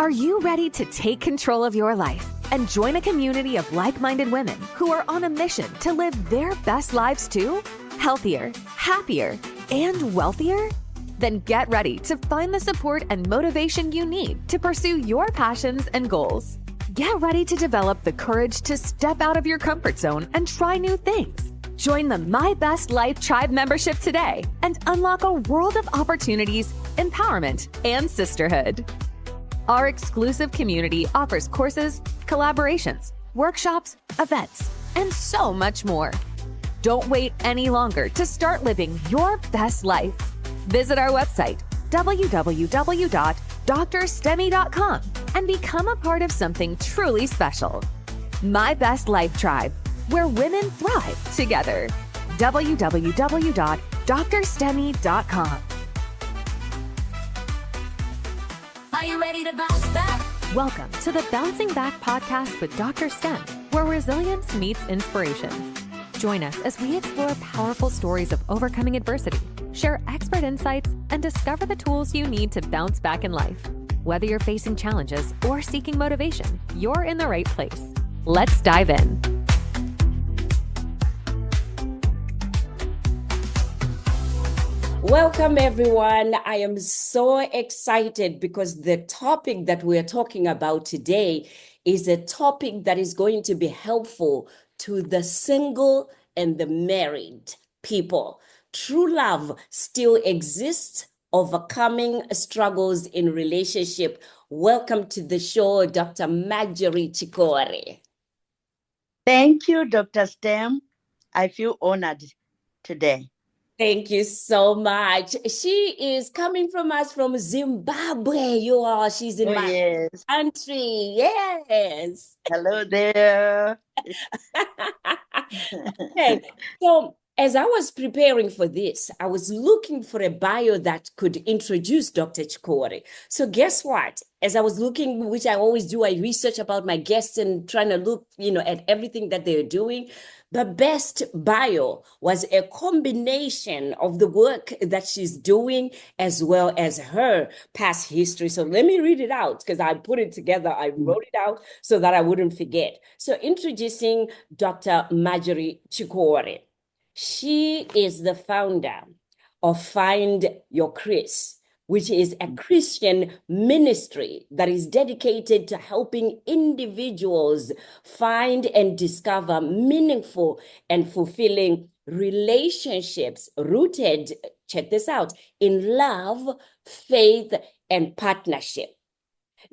Are you ready to take control of your life and join a community of like-minded women who are on a mission to live their best lives too? Healthier, happier, and wealthier? Then get ready to find the support and motivation you need to pursue your passions and goals. Get ready to develop the courage to step out of your comfort zone and try new things. Join the My Best Life Tribe membership today and unlock a world of opportunities, empowerment, and sisterhood. Our exclusive community offers courses, collaborations, workshops, events, and so much more. Don't wait any longer to start living your best life. Visit our website, www.DrSTEMmy.com, and become a part of something truly special. My Best Life Tribe, where women thrive together. www.DrSTEMmy.com. Are you ready to bounce back? Welcome to the Bouncing Back podcast with DrSTEM, where resilience meets inspiration. Join us as we explore powerful stories of overcoming adversity, share expert insights, and discover the tools you need to bounce back in life. Whether you're facing challenges or seeking motivation, you're in the right place. Let's dive in. Welcome, everyone. I am so excited because the topic that we're talking about today is a topic that is going to be helpful to the single and the married people. True love still exists, overcoming struggles in relationship. Welcome to the show, Dr. Marjorie Chikoore. Thank you, Dr. STEM. I feel honored today. Thank you so much. She is coming from us from Zimbabwe. She's in my country. Yes. Hello there. Okay. So as I was preparing for this, I was looking for a bio that could introduce Dr. Chikoore. So guess what? As I was looking, which I always do, I research about my guests and trying to look, at everything that they're doing. The best bio was a combination of the work that she's doing as well as her past history. So let me read it out because I put it together. I wrote it out so that I wouldn't forget. So introducing Dr. Marjorie Chikoore. She is the founder of Find Your Chris, which is a Christian ministry that is dedicated to helping individuals find and discover meaningful and fulfilling relationships rooted, check this out, in love, faith, and partnership.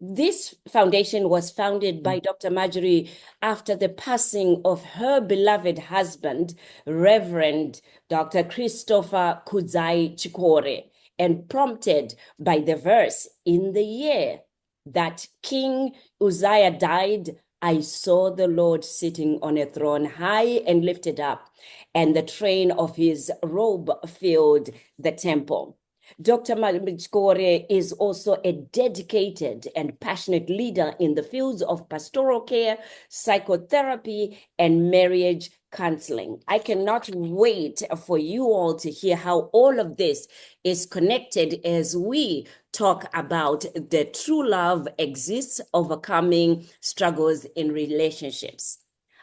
This foundation was founded by Dr. Marjorie after the passing of her beloved husband, Reverend Dr. Christopher Kudzai Chikoore, and prompted by the verse, in the year that King Uzziah died, I saw the Lord sitting on a throne high and lifted up, and the train of his robe filled the temple. Dr. Marjorie Chikoore is also a dedicated and passionate leader in the fields of pastoral care, psychotherapy, and marriage counseling. I cannot wait for you all to hear how all of this is connected as we talk about the true love exists, overcoming struggles in relationships.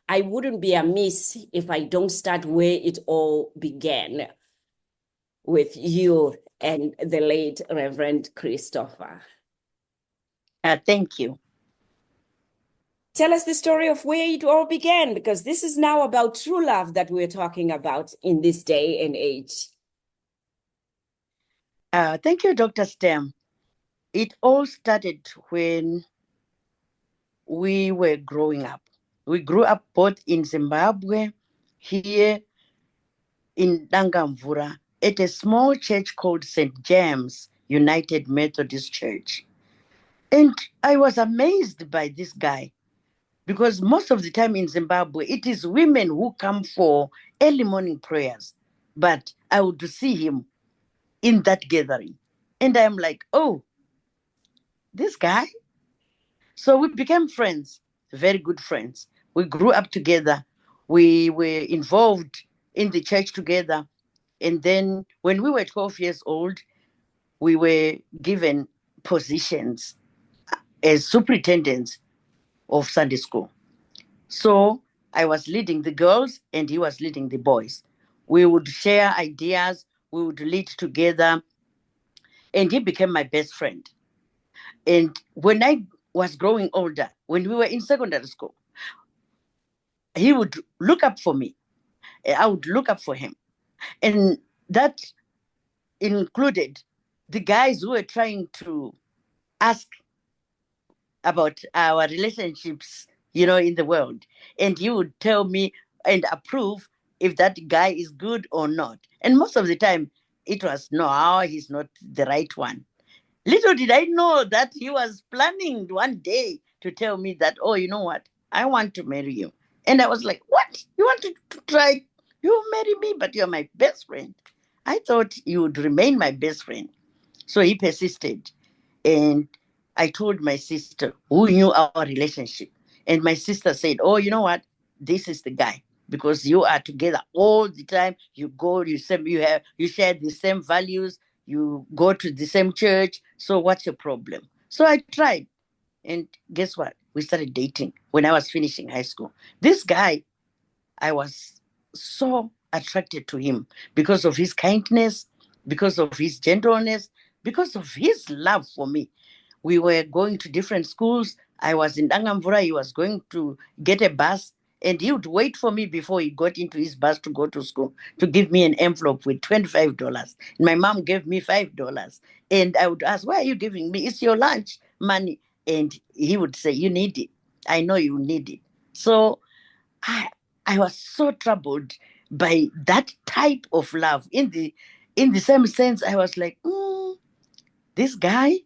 I wouldn't be amiss if I don't start where it all began, with you and the late Reverend Christopher. Thank you. Tell us the story of where it all began, because this is now about true love that we're talking about in this day and age. Thank you, Dr. STEM. It all started when we were growing up. We grew up both in Zimbabwe, here in Dangamvura, at a small church called St. James United Methodist Church. And I was amazed by this guy because most of the time in Zimbabwe, it is women who come for early morning prayers. But I would see him in that gathering. And I'm like, oh, this guy? So we became friends, very good friends. We grew up together. We were involved in the church together. And then when we were 12 years old, we were given positions as superintendents of Sunday school. So I was leading the girls and he was leading the boys. We would share ideas, we would lead together, and he became my best friend. And when I was growing older, when we were in secondary school, he would look up for me. I would look up for him. And that included the guys who were trying to ask about our relationships, in the world. And he would tell me and approve if that guy is good or not. And most of the time, it was, no, he's not the right one. Little did I know that he was planning one day to tell me that, oh, you know what? I want to marry you. And I was like, what? You want to try? You marry me, but you're my best friend. I thought you would remain my best friend. So he persisted. And I told my sister, who knew our relationship. And my sister said, oh, you know what? This is the guy. Because you are together all the time. You go, you share the same values, you go to the same church. So what's your problem? So I tried. And guess what? We started dating when I was finishing high school. This guy, I was so attracted to him because of his kindness, because of his gentleness, because of his love for me. We were going to different schools. I was in Dangamvura. He was going to get a bus, and he would wait for me before he got into his bus to go to school to give me an envelope with $25. And my mom gave me $5. And I would ask, why are you giving me? It's your lunch money. And he would say, you need it. I know you need it. So I was so troubled by that type of love. In the same sense, I was like, this guy,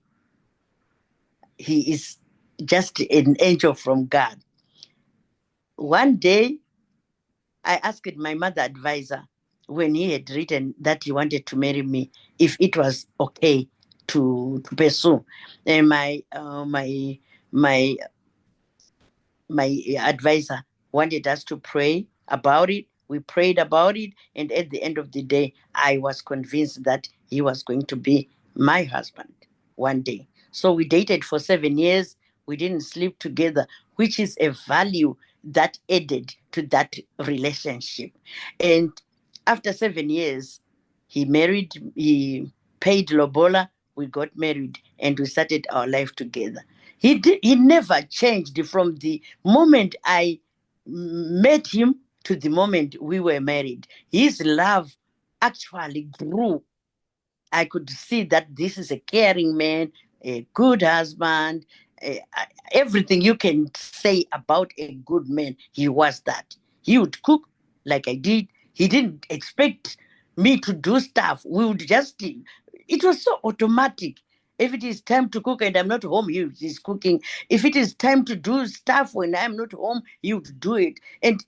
he is just an angel from God. One day, I asked my mother advisor when he had written that he wanted to marry me, if it was okay to pursue. And my advisor wanted us to pray about it. We prayed about it, and at the end of the day, I was convinced that he was going to be my husband one day. So we dated for 7 years. We didn't sleep together, which is a value that added to that relationship. And after 7 years, he paid lobola, we got married, and we started our life together. He never changed from the moment I met him to the moment we were married. His love actually grew. I could see that this is a caring man, a good husband, everything you can say about a good man, he was that. He would cook like I did. He didn't expect me to do stuff. We would just, it was so automatic. If it is time to cook and I'm not home, he's cooking. If it is time to do stuff when I'm not home, he would do it. And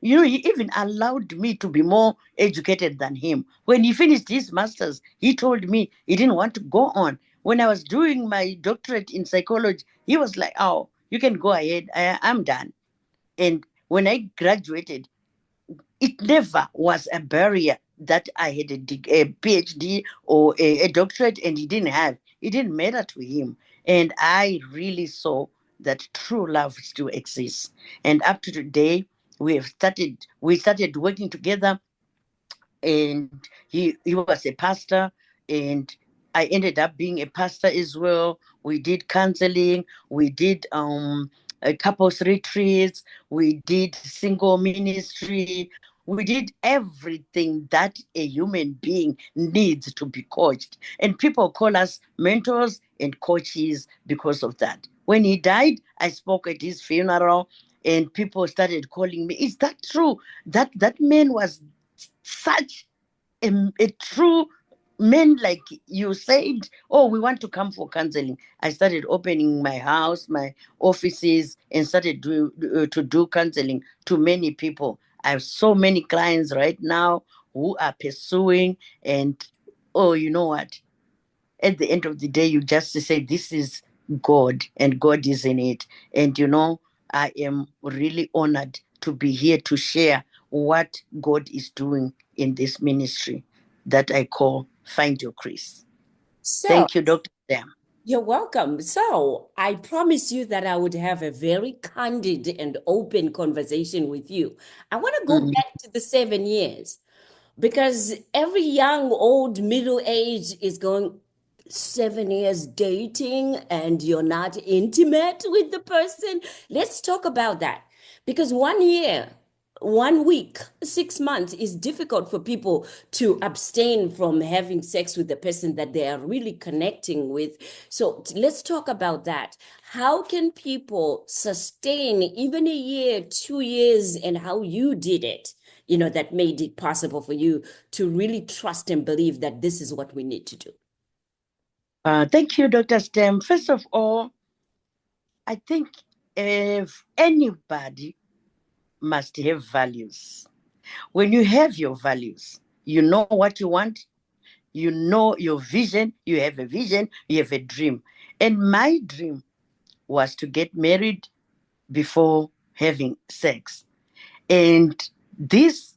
he even allowed me to be more educated than him. When he finished his master's, he told me he didn't want to go on. When I was doing my doctorate in psychology, he was like, oh, you can go ahead. I'm done. And when I graduated, it never was a barrier that I had a PhD or a doctorate and he didn't have. It didn't matter to him. And I really saw that true love still exists. And up to today, we started working together, and he was a pastor, and I ended up being a pastor as well. We did counseling, we did a couples retreats, we did single ministry, we did everything that a human being needs to be coached. And people call us mentors and coaches because of that. When he died, I spoke at his funeral and people started calling me, is that true? That man was such a true man, like you said, oh, we want to come for counseling. I started opening my house, my offices, and started to do counseling to many people. I have so many clients right now who are pursuing, and oh, you know what? At the end of the day, you just say, this is God, and God is in it. And I am really honored to be here to share what God is doing in this ministry that I call Find Your Chris. So, Thank you, Dr. Sam. You're welcome. So I promised you that I would have a very candid and open conversation with you. I want to go Mm. back to the 7 years because every young, old, middle age is going 7 years dating and you're not intimate with the person. Let's talk about that because 1 year, 1 week, 6 months is difficult for people to abstain from having sex with the person that they are really connecting with. So let's talk about that. How can people sustain even a year, 2 years, and how you did it? That made it possible for you to really trust and believe that this is what we need to do. Thank you, Dr. Stem. First of all, I think if anybody must have values. When you have your values, you know what you want, you know your vision, you have a vision, you have a dream. And my dream was to get married before having sex. And this,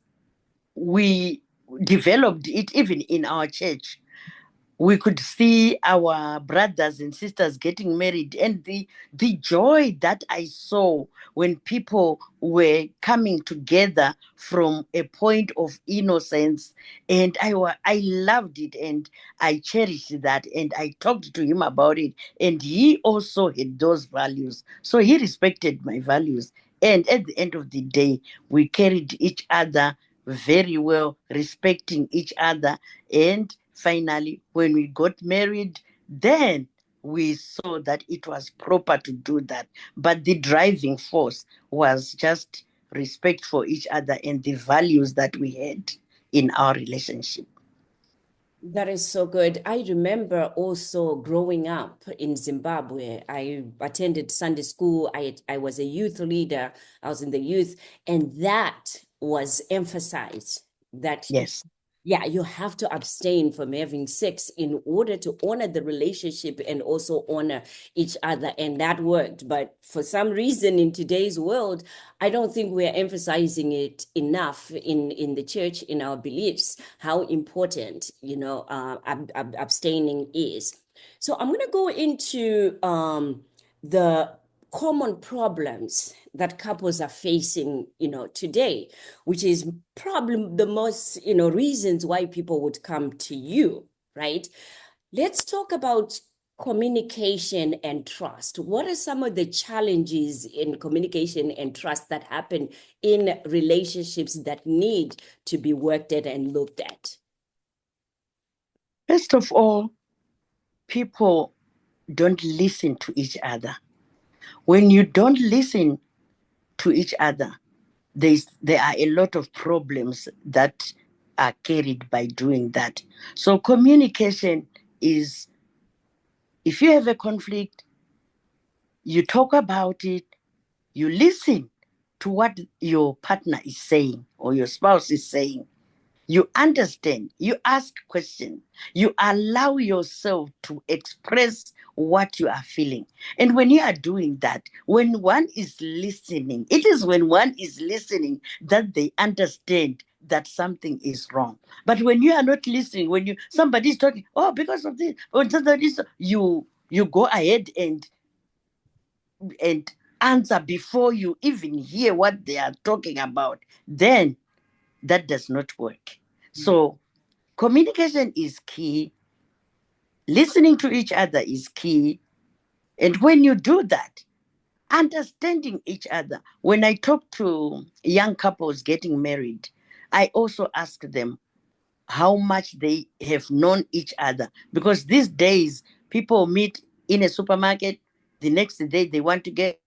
we developed it even in our church. We could see our brothers and sisters getting married, and the joy that I saw when people were coming together from a point of innocence, and I loved it, and I cherished that, and I talked to him about it, and he also had those values, so he respected my values, and at the end of the day we carried each other very well, respecting each other. And finally, when we got married, then we saw that it was proper to do that. But the driving force was just respect for each other and the values that we had in our relationship. That is so good. I remember also growing up in Zimbabwe. I attended Sunday school. I was a youth leader. I was in the youth, and that was emphasized that Yes. yeah, you have to abstain from having sex in order to honor the relationship and also honor each other. And that worked. But for some reason in today's world, I don't think we're emphasizing it enough in the church, in our beliefs, how important, abstaining is. So I'm going to go into the common problems that couples are facing, today, which is probably the most, reasons why people would come to you, right? Let's talk about communication and trust. What are some of the challenges in communication and trust that happen in relationships that need to be worked at and looked at? First of all, people don't listen to each other. When you don't listen to each other, there are a lot of problems that are carried by doing that. So communication is, if you have a conflict, you talk about it, you listen to what your partner is saying or your spouse is saying. You understand, you ask questions, you allow yourself to express what you are feeling. And when you are doing that, when one is listening, it is when one is listening that they understand that something is wrong. But when you are not listening, when somebody is talking, oh, because of this, or this, you go ahead and answer before you even hear what they are talking about, then that does not work. So communication is key. Listening to each other is key. And when you do that, understanding each other. When I talk to young couples getting married, I also ask them how much they have known each other. Because these days, people meet in a supermarket, the next day they want to get married.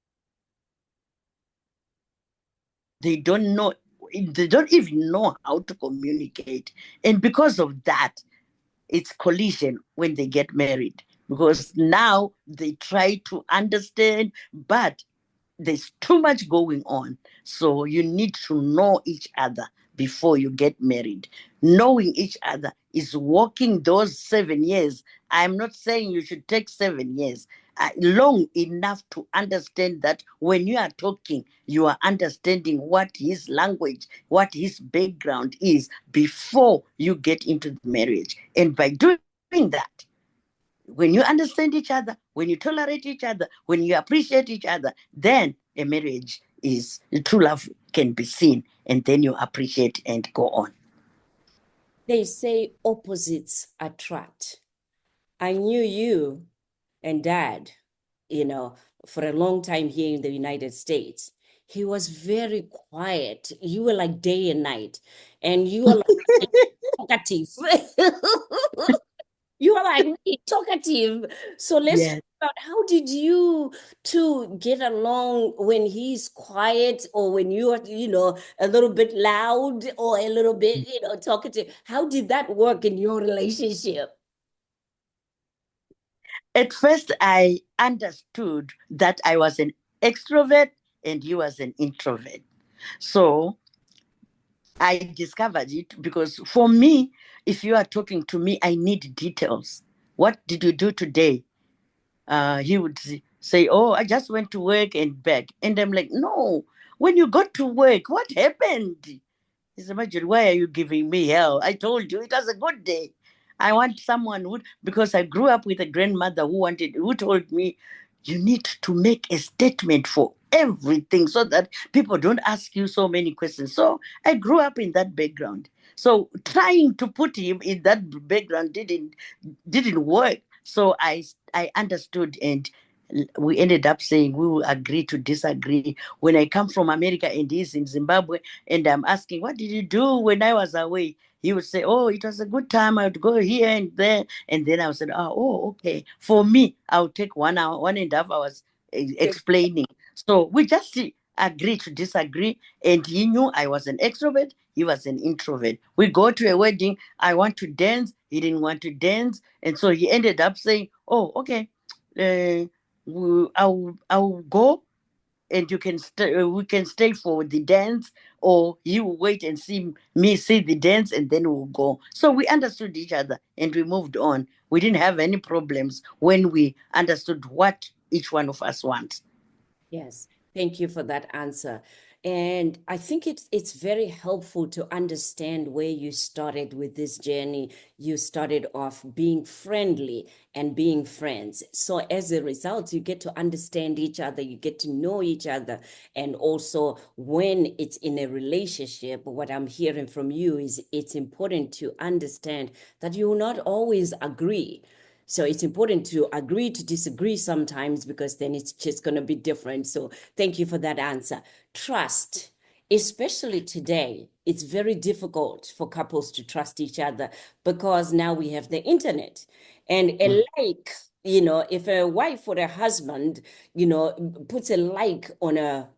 They don't know, they don't even know how to communicate. And because of that, it's collision when they get married, because now they try to understand, but there's too much going on. So you need to know each other before you get married. Knowing each other is walking those 7 years. I'm not saying you should take 7 years. Long enough to understand that when you are talking, you are understanding what his language, what his background is before you get into the marriage. And by doing that, When you understand each other, when you tolerate each other, when you appreciate each other, then a marriage is true love can be seen, and then you appreciate and go on. They say opposites attract. I knew you and Dad, for a long time here in the United States. He was very quiet. You were like day and night, and you were like talkative. You are like really talkative. So let's talk Yes. about how did you two get along when he's quiet or when you are, a little bit loud or a little bit, talkative. How did that work in your relationship? At first, I understood that I was an extrovert and he was an introvert. So I discovered it because for me, if you are talking to me, I need details. What did you do today? He would say, "Oh, I just went to work and back." And I'm like, "No, when you got to work, what happened?" He said, "Marjorie, why are you giving me hell? I told you it was a good day." I want someone who, because I grew up with a grandmother who told me, you need to make a statement for everything so that people don't ask you so many questions. So I grew up in that background. So trying to put him in that background didn't work. So I understood, and we ended up saying we will agree to disagree. When I come from America and he's in Zimbabwe, and I'm asking, what did you do when I was away? He would say, oh, it was a good time. I would go here and there. And then I would say, oh, okay. For me, I would take 1 hour, 1.5 hours explaining. So we just agreed to disagree. And he knew I was an extrovert. He was an introvert. We go to a wedding. I want to dance. He didn't want to dance. And so he ended up saying, oh, okay. I'll go, and you can we can stay for the dance, or you will wait and see the dance, and then we'll go. So we understood each other and we moved on. We didn't have any problems when we understood what each one of us wants. Yes, thank you for that answer. And I think it's very helpful to understand where you started with this journey. You started off being friendly and being friends. So as a result, you get to understand each other, you get to know each other. And also when it's in a relationship, what I'm hearing from you is it's important to understand that you will not always agree. So it's important to agree to disagree sometimes because then it's just going to be different. So thank you for that answer. Trust, especially today, it's very difficult for couples to trust each other because now we have the internet and a like. If a wife or a husband, puts a like on a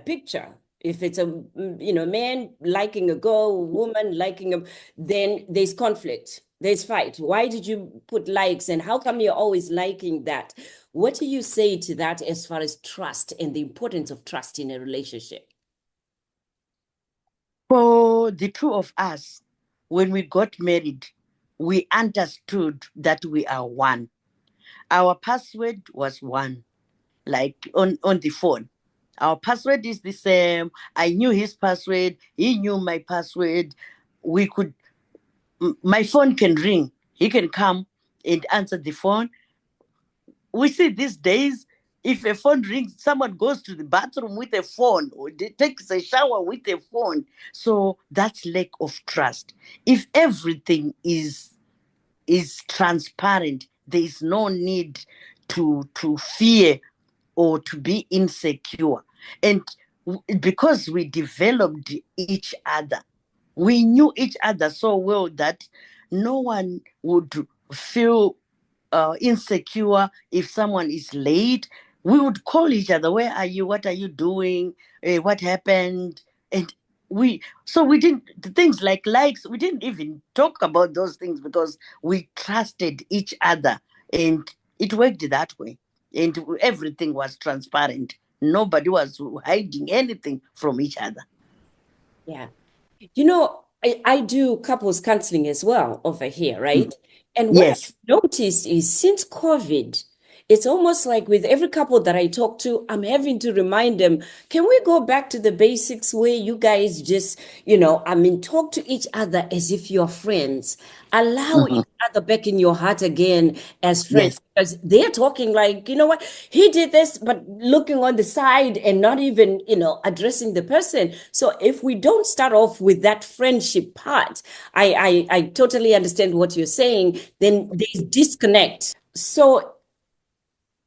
picture, if it's a man liking a girl, woman liking a, then there's conflict, there's fight. Why did you put likes and how come you're always liking that? What do you say to that as far as trust and the importance of trust in a relationship? For the two of us, when we got married, we understood that we are one. Our password was one, like on the phone. Our password is the same. I knew his password. He knew my password. We could, my phone can ring. He can come and answer the phone. We see these days, if a phone rings, someone goes to the bathroom with a phone or takes a shower with a phone. So that's lack of trust. If everything is transparent, there is no need to fear or to be insecure. And because we developed each other, we knew each other so well that no one would feel insecure if someone is late. We would call each other, where are you? What are you doing? What happened? And we didn't, the things like likes, we didn't even talk about those things because we trusted each other, and it worked that way. And everything was transparent. Nobody was hiding anything from each other. Yeah. I do couples counseling as well over here, Mm. right? And what I've Yes. noticed is since COVID, it's almost like with every couple that I talk to, I'm having to remind them, can we go back to the basics where you guys just, talk to each other as if you're friends. Allow Mhm. each other back in your heart again as friends. Yes. Because they're talking like, you know what, he did this, but looking on the side and not even, addressing the person. So if we don't start off with that friendship part, I totally understand what you're saying, then there's disconnect. So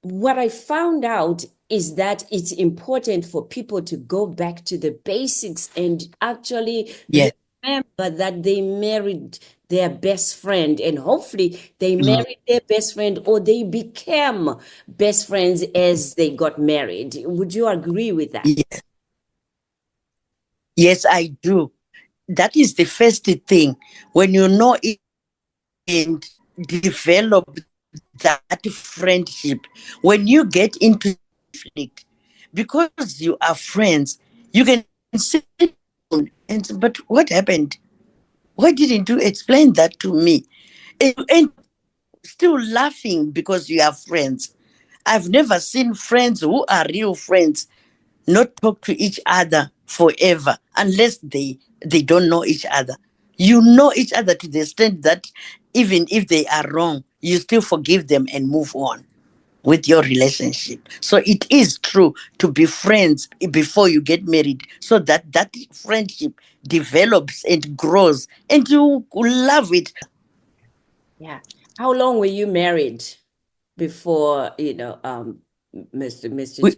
what I found out is that it's important for people to go back to the basics and actually Yes. remember that they married their best friend, and hopefully they Mhm. married their best friend or they became best friends as they got married. Would you agree with that? Yes. Yes, I do. That is the first thing. When you know it and develop that friendship, when you get into conflict, because you are friends, you can sit down and say, but what happened? Why didn't you explain that to me? And still laughing because you are friends. I've never seen friends who are real friends not talk to each other forever unless they don't know each other. You know each other to the extent that even if they are wrong, you still forgive them and move on with your relationship. So it is true to be friends before you get married, so that that friendship develops and grows and you love it. Yeah. How long were you married before, Mr. We,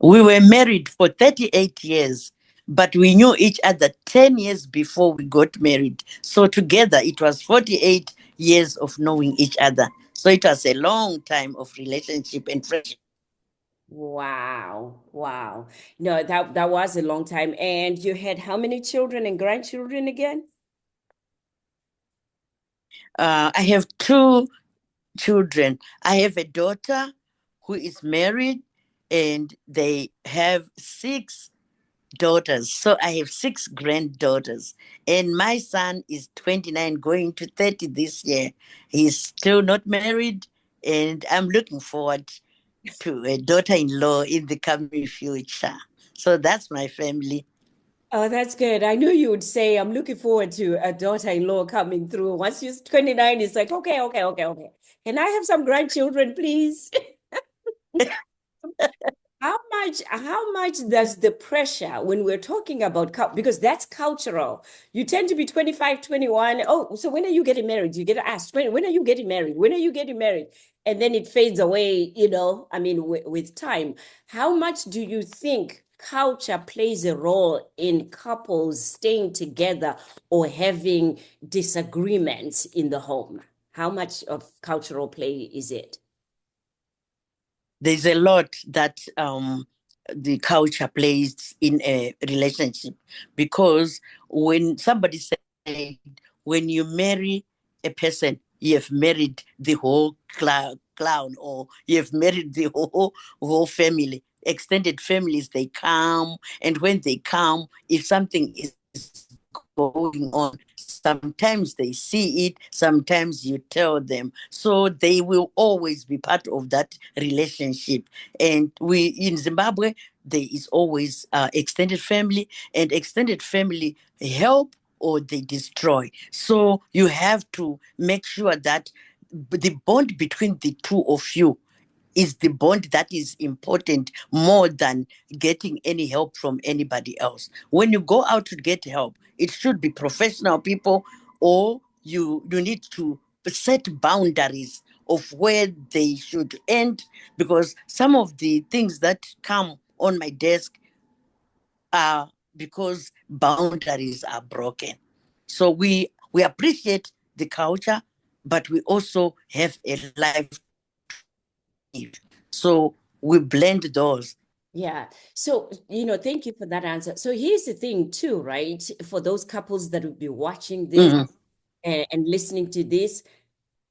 we were married for 38 years, but we knew each other 10 years before we got married. So together it was 48 years of knowing each other. So it was a long time of relationship and friendship. Wow. Wow. No, that was a long time. And you had how many children and grandchildren again? I have two children. I have a daughter who is married, and they have six daughters. So I have six granddaughters. And my son is 29, going to 30 this year. He's still not married. And I'm looking forward to a daughter in law in the coming future. So that's my family. Oh, that's good. I knew you would say, I'm looking forward to a daughter-in-law coming through. Once you're 29, it's like, okay, okay, okay, okay. Can I have some grandchildren, please? How much does the pressure when we're talking about because that's cultural. You tend to be 25, 21. Oh, so when are you getting married? You get asked, when are you getting married? When are you getting married? And then it fades away, with time. How much do you think culture plays a role in couples staying together or having disagreements in the home? How much of cultural play is it? There's a lot that the culture plays in a relationship, because when somebody said, when you marry a person, you have married the whole clown, or you have married the whole family. Extended families, they come, and when they come, if something is going on, sometimes they see it, sometimes you tell them, so they will always be part of that relationship. And we in Zimbabwe, there is always extended family, and extended family help or they destroy. So you have to make sure that the bond between the two of you is the bond that is important more than getting any help from anybody else. When you go out to get help, it should be professional people, or you need to set boundaries of where they should end, because some of the things that come on my desk are because boundaries are broken. So we appreciate the culture, but we also have a life to live. So we blend those. Yeah. So, thank you for that answer. So here's the thing too, right? For those couples that will be watching this Mhm, and listening to this,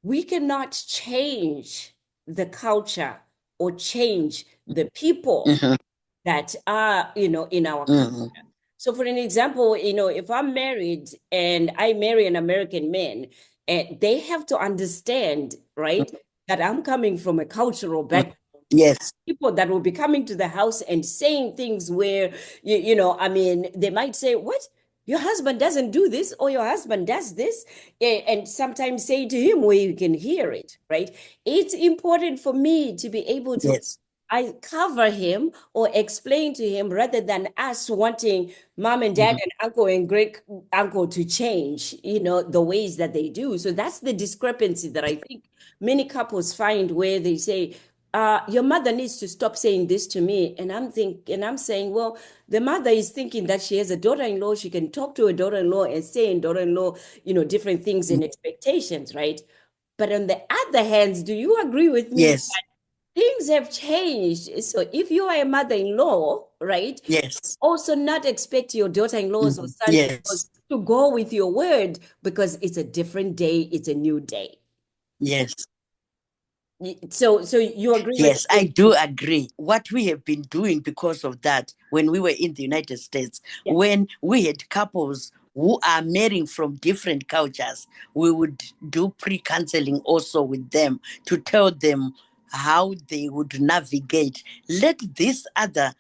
we cannot change the culture or change the people mhm, that are, in our culture. mhm. So for an example, if I'm married and I marry an American man, and they have to understand, right? that I'm coming from a cultural background. Yes. People that will be coming to the house and saying things where, you know, I mean, they might say, what? Your husband doesn't do this, or your husband does this. And sometimes say to him where you can hear it, right? It's important for me to be able to Yes. I cover him or explain to him rather than us wanting mom and dad Mhm. and uncle and great uncle to change, you know, the ways that they do. So that's the discrepancy that I think many couples find where they say, your mother needs to stop saying this to me. And I'm saying, well, the mother is thinking that she has a daughter-in-law. She can talk to a daughter-in-law and say in daughter-in-law, you know, different things and expectations, right? But on the other hand, do you agree with me Yes. things have changed? So if you are a mother-in-law, right, Yes. also not expect your daughter-in-laws or sons-in-laws Yes. to go with your word because it's a different day, it's a new day. Yes. So you agree with Yes, I do agree. What we have been doing because of that, when we were in the United States, yeah. when we had couples who are marrying from different cultures, we would do pre-counseling also with them to tell them how they would navigate. Let this other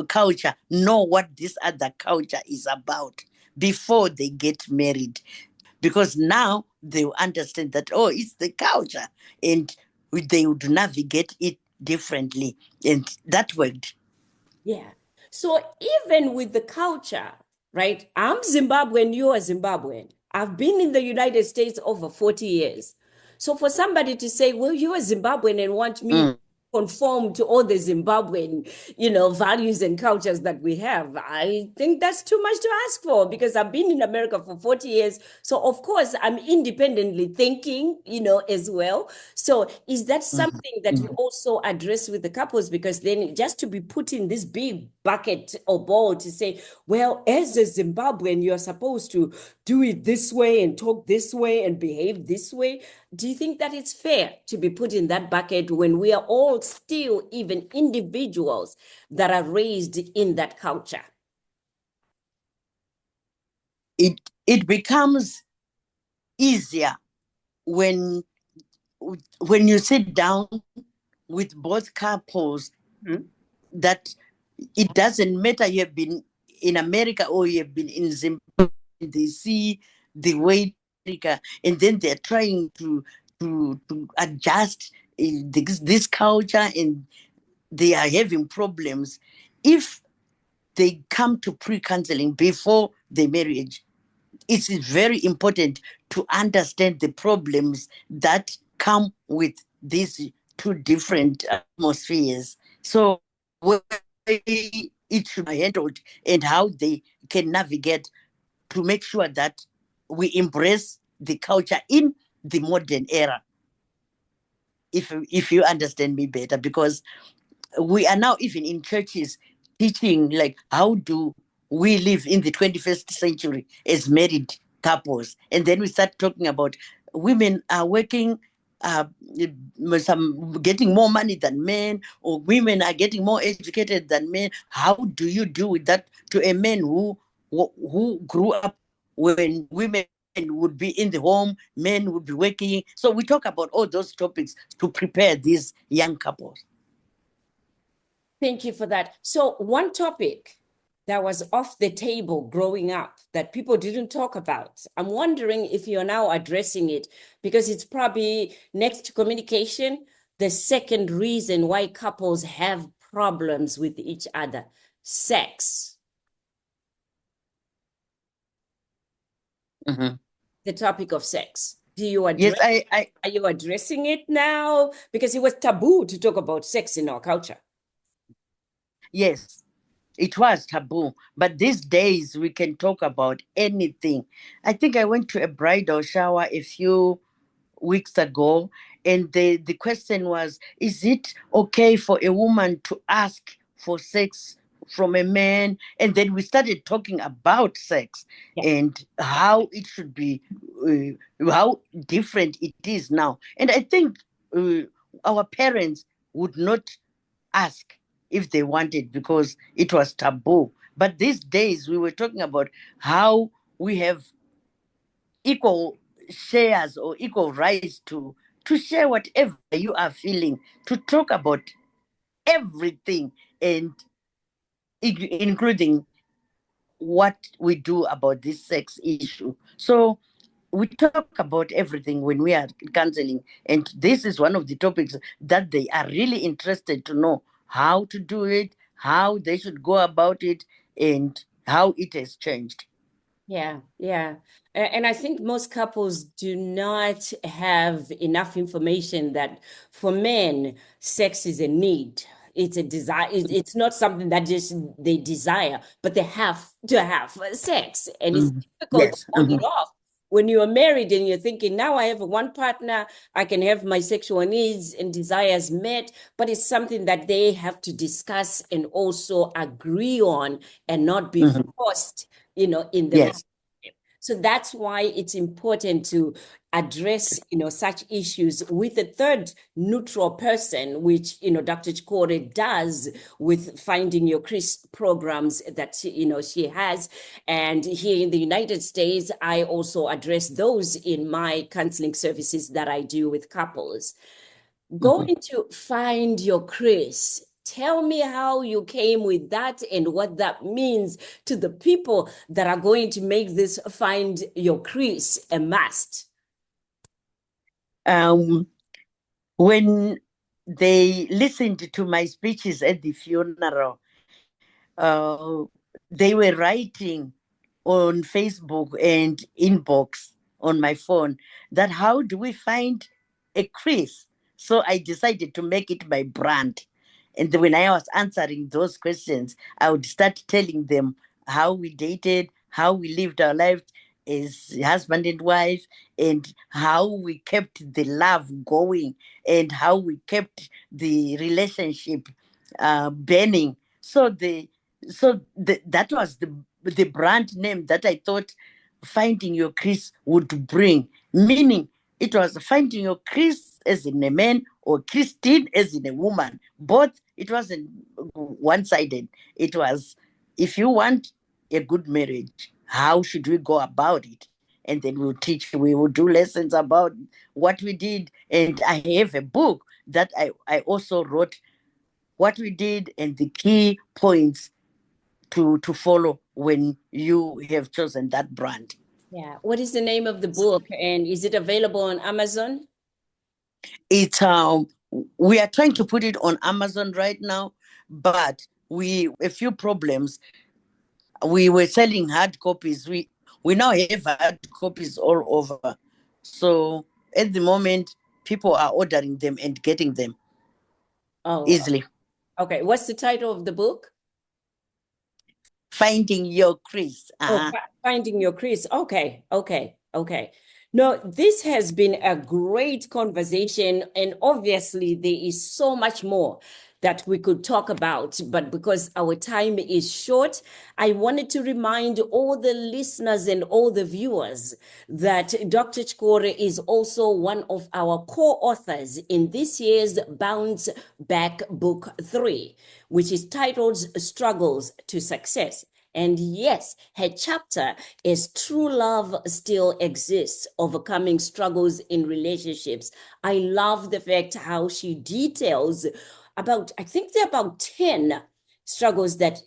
culture know what this other culture is about before they get married, because now they will understand that, oh, it's the culture, and they would navigate it differently, and that worked. Yeah. So even with the culture, right? I'm Zimbabwean, you are Zimbabwean. I've been in the United States over 40 years. So for somebody to say, well, you are Zimbabwean and want me to Mm. conform to all the Zimbabwean, you know, values and cultures that we have, I think that's too much to ask for because I've been in America for 40 years. So of course I'm independently thinking, you know, as well. So is that Mhm. something that you Mhm. also address with the couples? Because then just to be put in this big bucket or bowl to say, well, as a Zimbabwean, you're supposed to do it this way and talk this way and behave this way. Do you think that it's fair to be put in that bucket when we are all still even individuals that are raised in that culture? It becomes easier when when you sit down with both couples, Mhm. that it doesn't matter you have been in America or you have been in Zimbabwe. They see the way America, and then they're trying to adjust this culture, and they are having problems. If they come to pre-counseling before the marriage, it's very important to understand the problems that come with these two different atmospheres. So where it should be handled and how they can navigate to make sure that we embrace the culture in the modern era. If you understand me better, because we are now even in churches teaching like how do we live in the 21st century as married couples, and then we start talking about women are working, uh, some getting more money than men, or women are getting more educated than men. How do you do with that to a man who grew up when women would be in the home, men would be working? So we talk about all those topics to prepare these young couples. Thank you for that. So, one topic that was off the table growing up that people didn't talk about, I'm wondering if you're now addressing it because it's probably next to communication, the second reason why couples have problems with each other: sex. Mhm. The topic of sex. Do you Yes, address I Are you addressing it now? Because it was taboo to talk about sex in our culture. yes, it was taboo. But these days we can talk about anything. I think I went to a bridal shower a few weeks ago, and the question was, is it okay for a woman to ask for sex from a man? And then we started talking about sex Yeah. and how it should be, how different it is now. And I think our parents would not ask if they wanted because it was taboo. But these days we were talking about how we have equal shares or equal rights to share whatever you are feeling, to talk about everything, and including what we do about this sex issue. So we talk about everything when we are counseling, and this is one of the topics that they are really interested to know how to do it, how they should go about it, and how it has changed. Yeah, yeah. And I think most couples do not have enough information that for men, sex is a need. It's a desire. It's not something that just they desire, but they have to have sex. And it's difficult to Yes. hold it off. When you are married and you're thinking, now I have one partner, I can have my sexual needs and desires met, but it's something that they have to discuss and also agree on and not be forced, in the Yes. relationship. So that's why it's important to address, such issues with a third neutral person, which, Dr. Chikoore does with Finding Your Chris programs that she has. And here in the United States, I also address those in my counseling services that I do with couples. Going to Find Your Chris. Tell me how you came with that and what that means to the people that are going to make this Find Your Chris a must. When they listened to my speeches at the funeral, uh, they were writing on Facebook and inbox on my phone that how do we find a Chris? So I decided to make it my brand. And when I was answering those questions, I would start telling them how we dated, how we lived our lives as husband and wife, and how we kept the love going, and how we kept the relationship burning. That was the brand name that I thought Finding Your Chris would bring, meaning it was Finding Your Chris as in a man or Christine as in a woman. Both, it wasn't one-sided. It was, if you want a good marriage, how should we go about it? And then we will do lessons about what we did. And I have a book that I also wrote what we did and the key points to follow when you have chosen that brand. Yeah. What is the name of the book, and is it available on Amazon? It's we are trying to put it on Amazon right now, but we a few problems. We were selling hard copies. We now have hard copies all over. So at the moment, people are ordering them and getting them Oh, easily. okay. What's the title of the book? Finding Your Chris. Oh, Finding Your Chris. Okay, okay, okay. No, this has been a great conversation, and obviously there is so much more that we could talk about, but because our time is short, I wanted to remind all the listeners and all the viewers that Dr. Chikoore is also one of our co-authors in this year's Bounce Back Book 3, which is titled Struggles to Success. And yes, her chapter is True Love Still Exists, Overcoming Struggles in Relationships. I love the fact how she details about, I think there are about 10 struggles that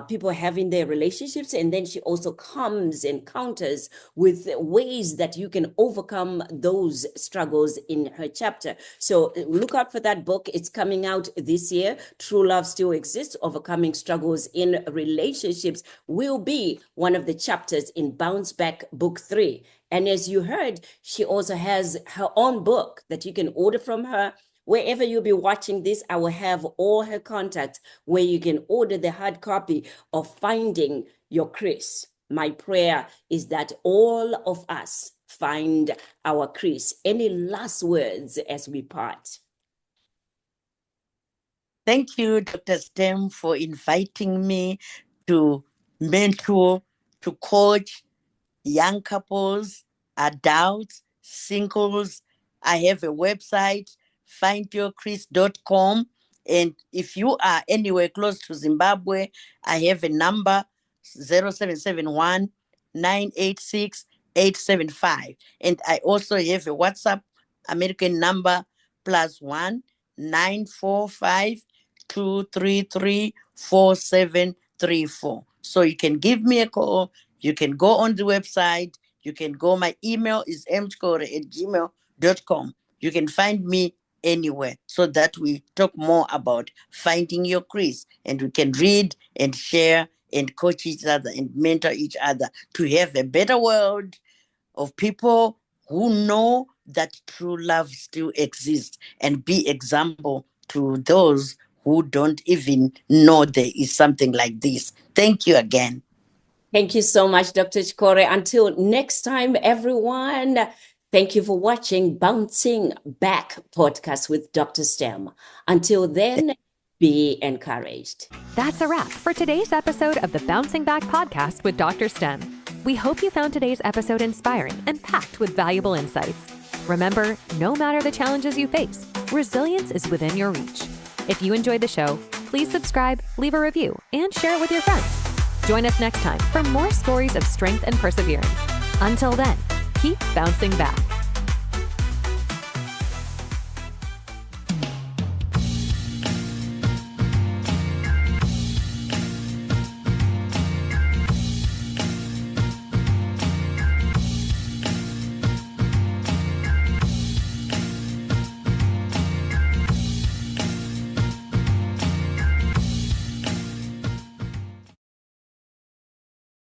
people have in their relationships, and then she also comes and counters with ways that you can overcome those struggles in her chapter. So look out for that book. It's coming out this year. True Love Still Exists, Overcoming Struggles in Relationships will be one of the chapters in Bounce Back Book 3. And as you heard, she also has her own book that you can order from her. Wherever you'll be watching this, I will have all her contacts where you can order the hard copy of Finding Your Chris. My prayer is that all of us find our Chris. Any last words as we part? Thank you, Dr. Stem, for inviting me to mentor, to coach young couples, adults, singles. I have a website, findyourchris.com. And if you are anywhere close to Zimbabwe, I have a number 0771 986 875. And I also have a WhatsApp American number, +1 945 233 4734. So you can give me a call. You can go on the website. You can go. My email is mchikoore@gmail.com. You can find me anywhere so that we talk more about finding your Chris, and we can read and share and coach each other and mentor each other to have a better world of people who know that true love still exists, and be example to those who don't even know there is something like this. Thank you again. Thank you so much, Dr. Chikoore. Until next time, everyone, thank you for watching Bouncing Back podcast with DrSTem. Until then, be encouraged. That's a wrap for today's episode of the Bouncing Back podcast with DrSTem. We hope you found today's episode inspiring and packed with valuable insights. Remember, no matter the challenges you face, resilience is within your reach. If you enjoyed the show, please subscribe, leave a review, and share it with your friends. Join us next time for more stories of strength and perseverance. Until then, keep bouncing back.